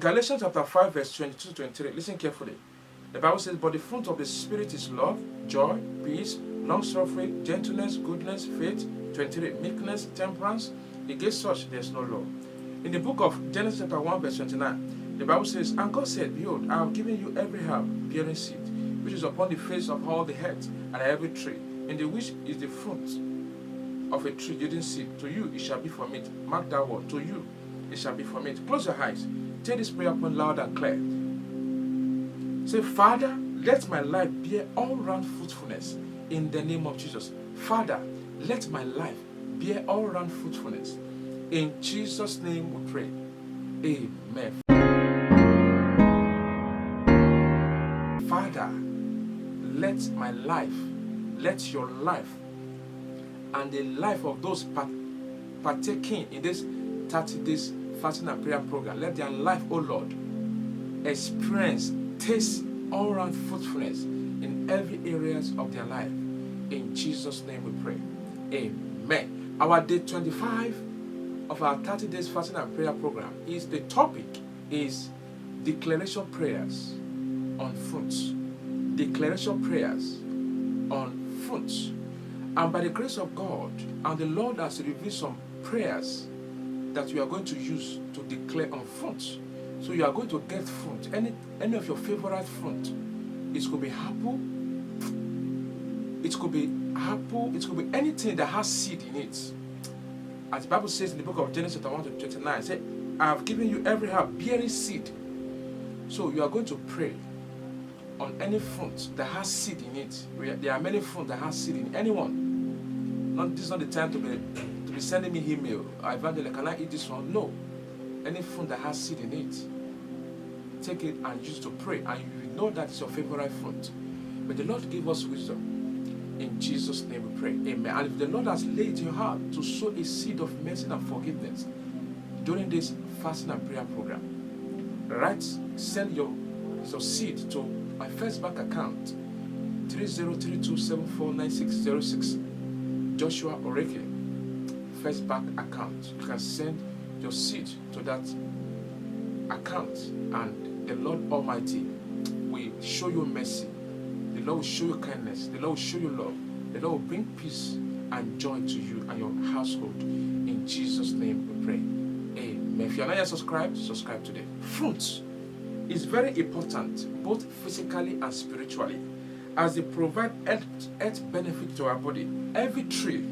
Galatians chapter 5 verse 22 to 23, listen carefully. The Bible says, but the fruit of the Spirit is love, joy, peace, long-suffering, gentleness, goodness, faith, 23, meekness, temperance. Against such there is no law. In the book of Genesis chapter 1 verse 29, the Bible says, and God said, behold, I have given you every herb bearing seed, which is upon the face of all the earth, and every tree, in the which is the fruit of a tree yielding seed. To you it shall be for meat. Mark that word. To you it shall be for meat. Close your eyes. Take this prayer upon loud and clear. Say, Father, let my life bear all-round fruitfulness in the name of Jesus. Father, let my life bear all-round fruitfulness. In Jesus' name we pray. Amen. Father, let my life, let your life, and the life of those partaking in this 30 days fasting and prayer program, let their life, oh Lord, experience, taste all-round fruitfulness in every areas of their life. In Jesus' name we pray. Amen. Our day 25 of our 30 days fasting and prayer program is, the topic is declaration prayers on fruits. Declaration prayers on fruits. And by the grace of God, and the Lord has revealed some prayers that we are going to use to declare on fruits. So you are going to get fruit, any of your favorite fruit. It could be apple, it could be anything that has seed in it. As the Bible says in the book of Genesis 1 to 29, say, I have given you every herb bearing seed. So you are going to pray on any fruit that has seed in it. There are many fruits that has seed in it. Anyone. This is not the time to be sending me email. Evangelist, can I eat this one? No. Any fruit that has seed in it, take it and use it to pray. And you know that it's your favorite fruit. But the Lord give us wisdom. In Jesus' name we pray. Amen. And if the Lord has laid your heart to sow a seed of mercy and forgiveness during this fasting and prayer program, send your seed to my first bank account, 3032749606, Joshua Oreke, first bank account. You can send your seed to that account, and the Lord Almighty will show you mercy. The Lord will show you kindness. The Lord will show you love. The Lord will bring peace and joy to you and your household. In Jesus' name we pray. Amen. If you are not yet subscribed, subscribe today. Fruits is very important, both physically and spiritually, as they provide health benefit to our body. Every tree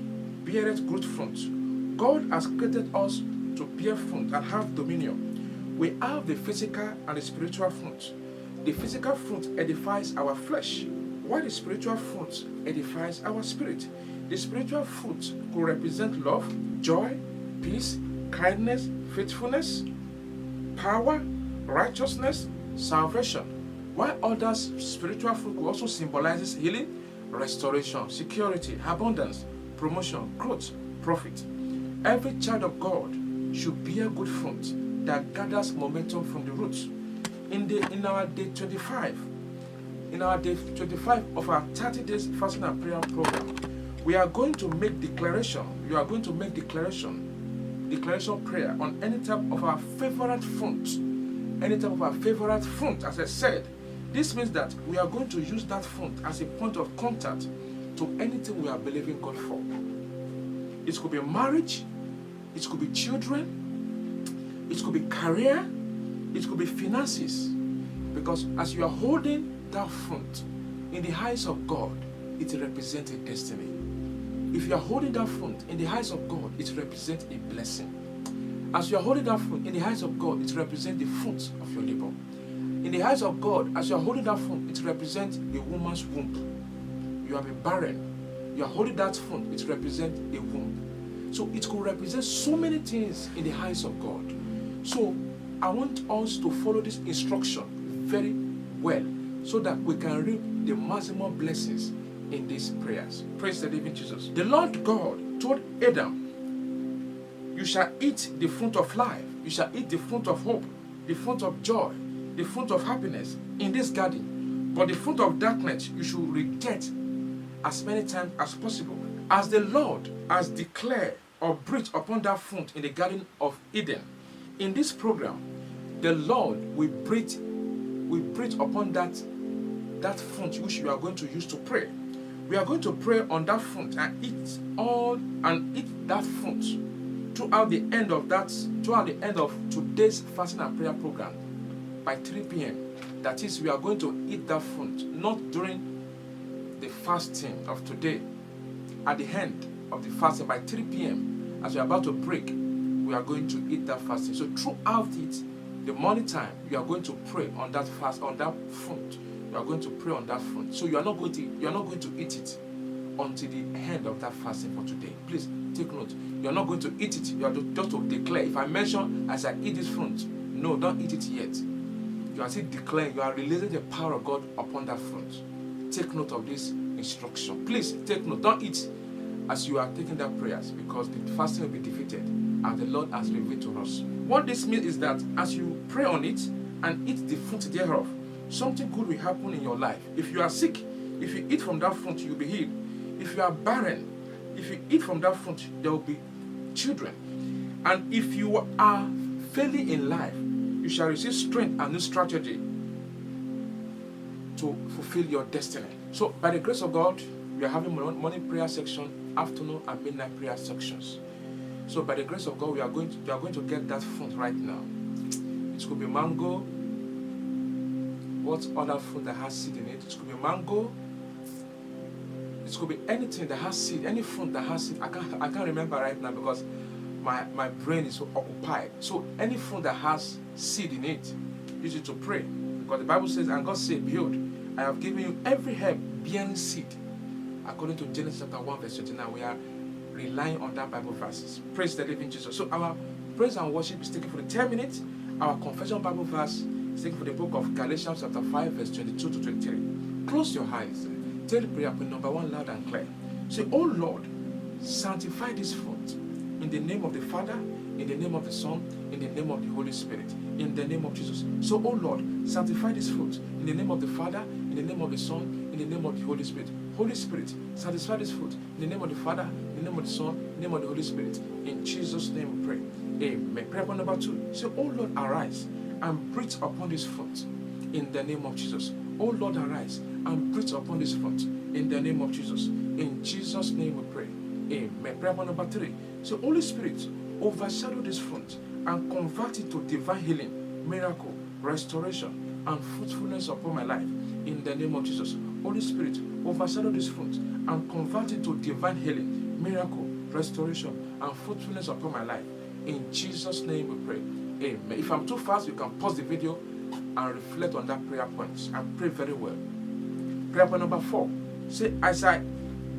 beareth good fruit. God has created us to bear fruit and have dominion. We have the physical and the spiritual fruit. The physical fruit edifies our flesh, while the spiritual fruit edifies our spirit. The spiritual fruit could represent love, joy, peace, kindness, faithfulness, power, righteousness, salvation, while others spiritual fruit could also symbolizes healing, restoration, security, abundance, promotion, growth, profit. Every child of God should bear good fruit that gathers momentum from the roots. In our day 25 of our 30 days fasting and prayer program, we are going to make declaration. You are going to make declaration prayer on any type of our favorite fruit. Any type of our favorite fruit, as I said. This means that we are going to use that fruit as a point of contact to anything we are believing God for. It could be marriage, it could be children, it could be career, it could be finances. Because as you are holding that fruit, in the eyes of God, it represents a destiny. If you are holding that fruit, in the eyes of God, it represents a blessing. As you are holding that fruit, in the eyes of God, it represents the fruit of your labor. In the eyes of God, as you are holding that fruit, it represents a woman's womb. You have been barren. You are holding that fruit, it represents a womb. So it could represent so many things in the eyes of God. So I want us to follow this instruction very well so that we can reap the maximum blessings in these prayers. Praise the living Jesus. The Lord God told Adam, you shall eat the fruit of life, you shall eat the fruit of hope, the fruit of joy, the fruit of happiness in this garden, but the fruit of darkness you should reject as many times as possible. As the Lord has declared or breathed upon that fruit in the Garden of Eden, in this program, the Lord will breathe upon that front which you are going to use to pray. We are going to pray on that front and eat that fruit throughout the end of today's fasting and prayer program by 3 p.m. That is, we are going to eat that fruit, not during the fasting of today. At the end of the fasting by 3 p.m. as we are about to break, we are going to eat that fasting. So throughout it, the morning time, you are going to pray on that fruit. You are going to pray on that front. So you are not going to eat it until the end of that fasting for today. Please take note. You are not going to eat it. You are just to declare. If I mention as I eat this fruit, no, don't eat it yet. You are still declaring. You are releasing the power of God upon that fruit. Take note of this instruction. Please take note. Don't eat as you are taking that prayers, because the fasting will be defeated as the Lord has revealed to us. What this means is that as you pray on it and eat the fruit thereof, something good will happen in your life. If you are sick, if you eat from that fruit, you'll be healed. If you are barren, if you eat from that fruit, there will be children. And if you are failing in life, you shall receive strength and new strategy to fulfill your destiny. So by the grace of God, we are having morning prayer section, afternoon and midnight prayer sections. So by the grace of God, you are going to get that fruit right now. It could be mango. What other fruit that has seed in it? It could be mango. It could be anything that has seed, any fruit that has seed. I can't remember right now because my brain is so occupied. So any fruit that has seed in it, use it to pray. Because the Bible says, and God said, behold, I have given you every herb bearing seed. According to Genesis chapter 1 verse 29, we are relying on that Bible verses. Praise the living Jesus. So our praise and worship is taken for the 10 minutes. Our confession Bible verse is taken for the book of Galatians chapter 5 verse 22 to 23. Close your eyes. Tell the prayer point number 1 loud and clear. Say, oh Lord, sanctify this fruit in the name of the Father, in the name of the Son, in the name of the Holy Spirit, in the name of Jesus. So, oh Lord, sanctify this fruit in the name of the Father, in the name of the Son, in the name of the Holy Spirit. Holy Spirit, sanctify this fruit in the name of the Father, in the name of the Son, in the name of the Holy Spirit. In Jesus' name we pray. Amen. Prayer point number 2. Say, oh Lord, arise and breathe upon this fruit in the name of Jesus. Oh Lord, arise and breathe upon this fruit in the name of Jesus. In Jesus' name we pray. Amen. Prayer point number 3. So, Holy Spirit, overshadow this fruit and convert it to divine healing, miracle, restoration, and fruitfulness upon my life in the name of Jesus. Holy Spirit, overshadow this fruit and convert it to divine healing, miracle, restoration, and fruitfulness upon my life. In Jesus' name we pray. Amen. If I'm too fast, you can pause the video and reflect on that prayer point and pray very well. Prayer point number 4. Say, as I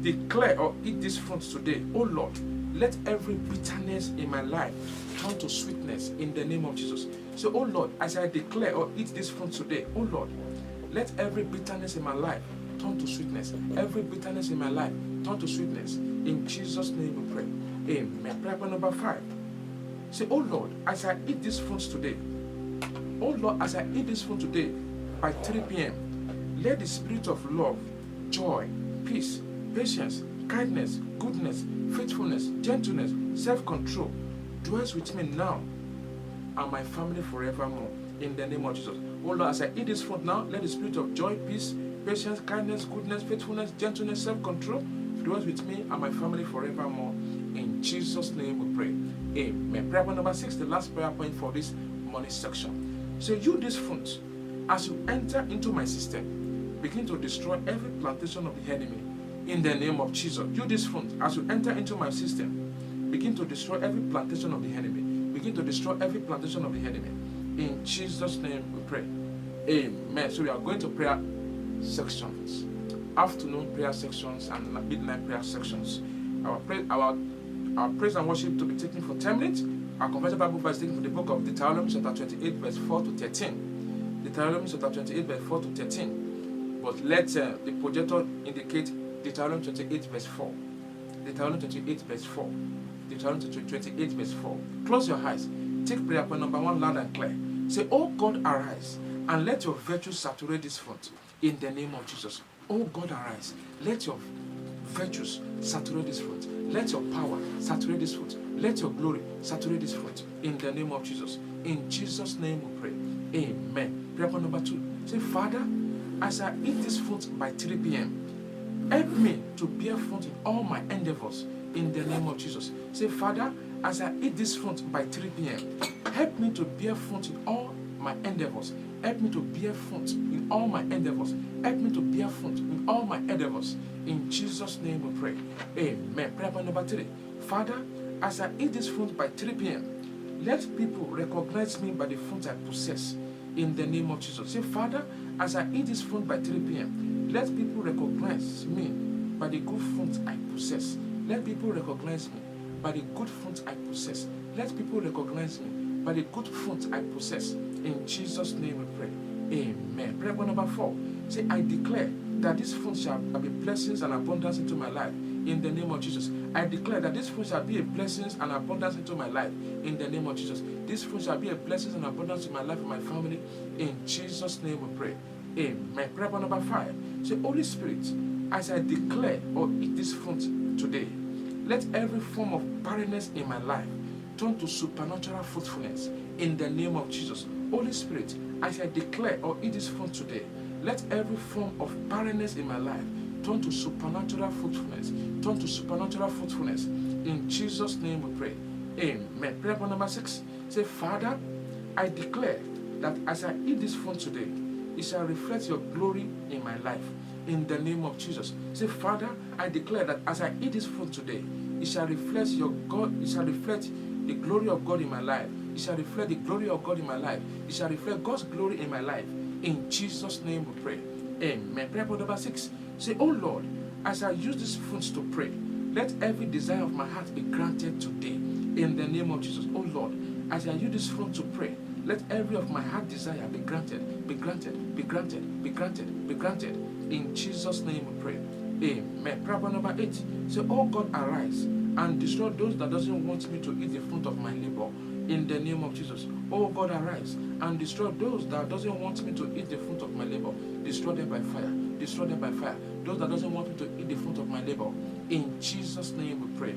declare or eat this fruit today, oh Lord, let every bitterness in my life turn to sweetness in the name of Jesus. So, oh Lord, as I declare or eat this fruit today, oh Lord, let every bitterness in my life turn to sweetness. Every bitterness in my life turn to sweetness. In Jesus' name we pray. Amen. Prayer point number 5. Say, oh Lord, as I eat this fruit today, oh Lord, as I eat this fruit today by 3 p.m., let the spirit of love, joy, peace, patience, kindness, goodness, faithfulness, gentleness, self-control dwells with me now and my family forevermore. In the name of Jesus. Oh Lord, as I eat this fruit now, let the spirit of joy, peace, patience, kindness, goodness, faithfulness, gentleness, self-control dwells with me and my family forevermore. In Jesus' name we pray. Amen. Prayer point number 6, the last prayer point for this morning section. So you, this fruit, as you enter into my system, begin to destroy every plantation of the enemy. In the name of Jesus. You, this fruit, as you enter into my system, begin to destroy every plantation of the enemy. Begin to destroy every plantation of the enemy. In Jesus' name we pray. Amen. So we are going to prayer sections. Afternoon prayer sections and midnight prayer sections. Our praise and worship to be taken for 10 minutes. Our confession Bible verse taken from the book of Deuteronomy chapter 28 verse 4 to 13. Deuteronomy chapter 28 verse 4 to 13. But let the projector indicate Deuteronomy 28 verse 4. Deuteronomy 28 verse 4. Deuteronomy 28 verse 4. Close your eyes. Take prayer point number 1 loud and clear. Say, oh God, arise and let your virtue saturate this fruit in the name of Jesus. Oh God, arise. Let your virtues saturate this fruit. Let your power saturate this fruit. Let your glory saturate this fruit in the name of Jesus. In Jesus' name we pray. Amen. Prayer point number 2. Say, Father, as I eat this fruit by 3 p.m., help me to bear fruit in all my endeavors in the name of Jesus. Say, Father, as I eat this fruit by 3 p.m., help me to bear fruit in all my endeavors. Help me to bear fruit in all my endeavors. Help me to bear fruit in all my endeavors. In Jesus' name we pray. Amen. Prayer point number 3. Father, as I eat this fruit by 3 p.m., let people recognize me by the fruit I possess. In the name of Jesus. Say, Father, as I eat this fruit by 3 p.m., let people recognize me by the good fruit I possess. Let people recognize me by the good fruit I possess. Let people recognize me by the good fruit I possess. In Jesus' name we pray. Amen. Prayer point number 4. Say, I declare that this fruit shall be blessings and abundance into my life. In the name of Jesus. I declare that this fruit shall be a blessings and abundance into my life. In the name of Jesus. This fruit shall be a blessings and abundance in my life and my family. In Jesus' name we pray. Amen. Prayer point number 5. Say, Holy Spirit, as I declare or eat this fruit today, let every form of barrenness in my life turn to supernatural fruitfulness. In the name of Jesus. Holy Spirit, as I declare or eat this fruit today, let every form of barrenness in my life turn to supernatural fruitfulness. Turn to supernatural fruitfulness. In Jesus' name we pray. Amen. Prayer point number 6. Say, Father, I declare that as I eat this fruit today, it shall reflect your glory in my life. In the name of Jesus. Say, Father, I declare that as I eat this fruit today, it shall reflect your God. It shall reflect the glory of God in my life. It shall reflect the glory of God in my life. It shall reflect God's glory in my life. In Jesus' name we pray. Amen. Prayer point number 6. Say, oh Lord, as I use these fruits to pray, let every desire of my heart be granted today. In the name of Jesus. Oh Lord, as I use this fruit to pray, let every of my heart desire be granted, be granted, be granted, be granted, be granted. In Jesus' name we pray. Amen. Prayer point number 8. Say, oh God, arise and destroy those that doesn't want me to eat the fruit of my labor. In the name of Jesus. Oh God, arise and destroy those that doesn't want me to eat the fruit of my labor. Destroy them by fire. Destroy them by fire. Those that doesn't want me to eat the fruit of my labor. In Jesus' name we pray.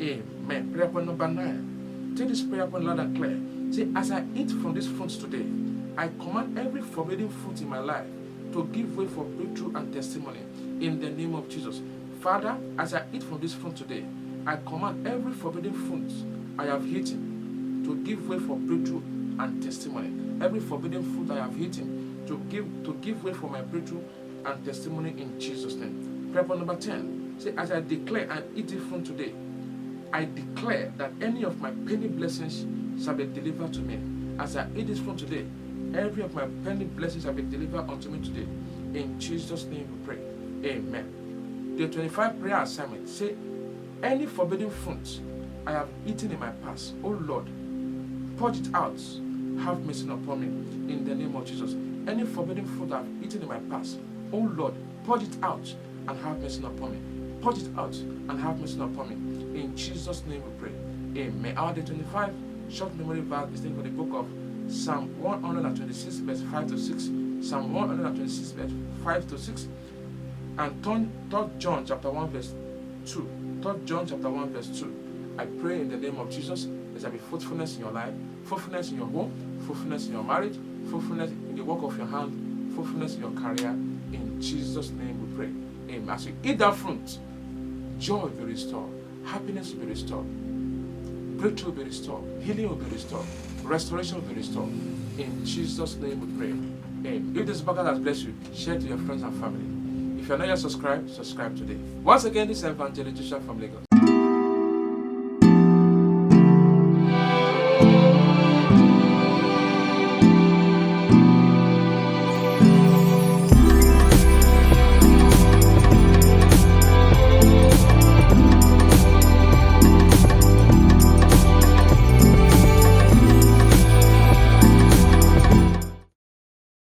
Amen. Prayer point number 9. Take this prayer point loud and clear. Say, as I eat from these fruits today, I command every forbidden fruit in my life to give way for breakthrough and testimony. In the name of Jesus. Father, as I eat from this fruit today, I command every forbidden fruit I have eaten to give way for breakthrough and testimony. Every forbidden fruit I have eaten to give way for my breakthrough and testimony in Jesus' name. Prayer point number 10. Say, as I declare and eat it from today, I declare that any of my penny blessings shall be delivered to me. As I eat this from today, every of my penny blessings shall be delivered unto me today. In Jesus' name we pray. Amen. The 25 prayer assignment. Say, any forbidden fruit I have eaten in my past, oh Lord, purge it out. Have mercy upon me. In the name of Jesus. Any forbidden fruit I have eaten in my past, oh Lord, purge it out and have mercy upon me. Purge it out and have mercy upon me. In Jesus' name we pray. Amen. Our day 25 short memory verse is taken from the book of Psalm 126 verse 5 to 6. Psalm 126 verse 5 to 6. And 3 John chapter 1 verse 2. 3 John chapter 1 verse 2. I pray in the name of Jesus, there shall be fruitfulness in your life, fruitfulness in your home, fruitfulness in your marriage, fruitfulness in the work of your hand, fruitfulness in your career. In Jesus' name we pray. Amen. As you eat that fruit, joy will be restored, happiness will be restored, breakthrough will be restored, healing will be restored, restoration will be restored. In Jesus' name we pray. Amen. If this podcast has blessed you, share to your friends and family. If you're not yet subscribed, subscribe today. Once again, this is Evangelist from Lagos.